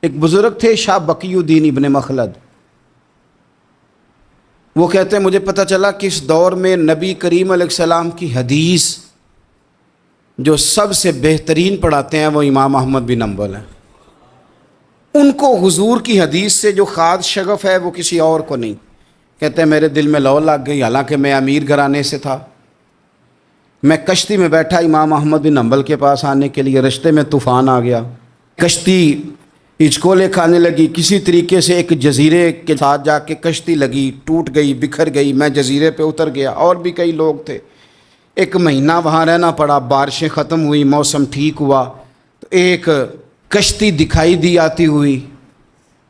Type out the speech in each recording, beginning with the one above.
ایک بزرگ تھے شاہ بقی الدین ابن مخلد، وہ کہتے ہیں مجھے پتہ چلا کہ اس دور میں نبی کریم علیہ السلام کی حدیث جو سب سے بہترین پڑھاتے ہیں وہ امام احمد بن حنبل ہیں۔ ان کو حضور کی حدیث سے جو خاص شغف ہے وہ کسی اور کو نہیں۔ کہتے ہیں میرے دل میں لو لگ گئی، حالانکہ میں امیر گھرانے سے تھا۔ میں کشتی میں بیٹھا امام احمد بن حنبل کے پاس آنے کے لیے، رشتے میں طوفان آ گیا، کشتی ہچکولے کھانے لگی، کسی طریقے سے ایک جزیرے کے ساتھ جا کے کشتی لگی، ٹوٹ گئی، بکھر گئی، میں جزیرے پہ اتر گیا، اور بھی کئی لوگ تھے۔ ایک مہینہ وہاں رہنا پڑا، بارشیں ختم ہوئی، موسم ٹھیک ہوا تو ایک کشتی دکھائی دی آتی ہوئی۔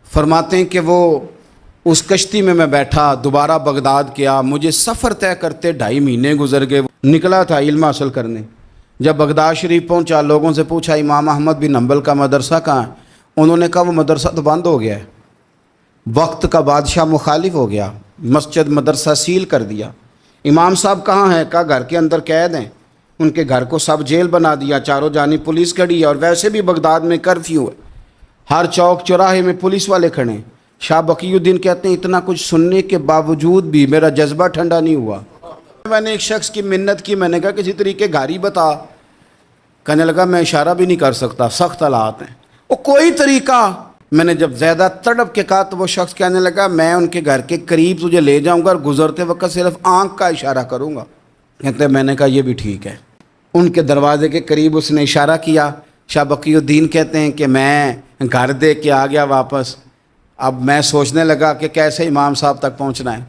فرماتے ہیں کہ وہ اس کشتی میں بیٹھا، دوبارہ بغداد کیا، مجھے سفر طے کرتے 2.5 مہینے گزر گئے۔ نکلا تھا علم حاصل کرنے، جب بغداد شریف پہنچا لوگوں سے پوچھا امام احمد بن حنبل کا مدرسہ کہاں ہے؟ انہوں نے کہا وہ مدرسہ تو بند ہو گیا ہے، وقت کا بادشاہ مخالف ہو گیا، مسجد مدرسہ سیل کر دیا۔ امام صاحب کہاں ہیں؟ کہا گھر کے اندر قید ہیں۔ ان کے گھر کو سب جیل بنا دیا، چاروں جانب پولیس کھڑی ہے، اور ویسے بھی بغداد میں کرفیو ہے، ہر چوک چوراہے میں پولیس والے کھڑے ہیں۔ شاہ بقی الدین کہتے ہیں اتنا کچھ سننے کے باوجود بھی میرا جذبہ ٹھنڈا نہیں ہوا۔ میں نے ایک شخص کی منت کی، میں نے کہا کسی طریقے گھر بتا۔ کہنے لگا میں اشارہ بھی نہیں کر سکتا، سخت حالات ہیں۔ وہ کوئی طریقہ، میں نے جب زیادہ تڑپ کے کہا تو وہ شخص کہنے لگا میں ان کے گھر کے قریب تجھے لے جاؤں گا اور گزرتے وقت صرف آنکھ کا اشارہ کروں گا۔ کہتے ہیں میں نے کہا یہ بھی ٹھیک ہے۔ ان کے دروازے کے قریب اس نے اشارہ کیا۔ شاہ بقی الدین کہتے ہیں کہ میں گھر دے کے آ گیا واپس۔ اب میں سوچنے لگا کہ کیسے امام صاحب تک پہنچنا ہے۔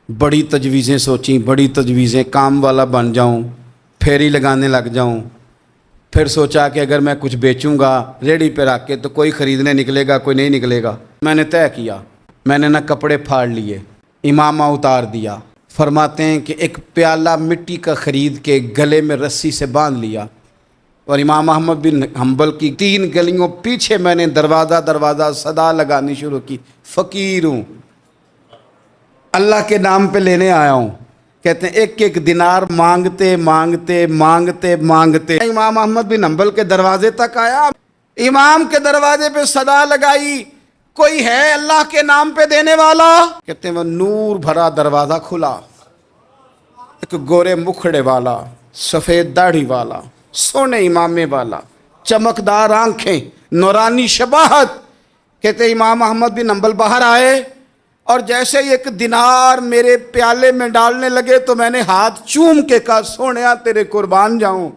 بڑی تجویزیں سوچیں، بڑی تجویزیں، کام والا بن جاؤں، پھیری لگانے لگ جاؤں۔ پھر سوچا کہ اگر میں کچھ بیچوں گا ریڑھی پہ رکھ کے تو کوئی خریدنے نکلے گا، کوئی نہیں نکلے گا۔ میں نے طے کیا، میں نے نہ کپڑے پھاڑ لیے، امامہ اتار دیا۔ فرماتے ہیں کہ ایک پیالہ مٹی کا خرید کے گلے میں رسی سے باندھ لیا، اور امام احمد بن حنبل کی 3 گلیوں پیچھے میں نے دروازہ صدا لگانی شروع کی، فقیر ہوں، اللہ کے نام پہ لینے آیا ہوں۔ کہتے ہیں ایک ایک دینار مانگتے مانگتے مانگتے مانگتے امام احمد بن حنبل کے دروازے تک آیا۔ امام کے دروازے پہ صدا لگائی، کوئی ہے اللہ کے نام پہ دینے والا؟ کہتے ہیں وہ نور بھرا دروازہ کھلا، ایک گورے مکھڑے والا، سفید داڑھی والا، سونے امامے والا، چمکدار آنکھیں، نورانی شباہت۔ کہتے امام احمد بن حنبل باہر آئے، اور جیسے ہی 1 دینار میرے پیالے میں ڈالنے لگے تو میں نے ہاتھ چوم کے کہا سونیا تیرے قربان جاؤں،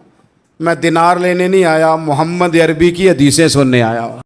میں دینار لینے نہیں آیا، محمد عربی کی حدیثیں سننے آیا۔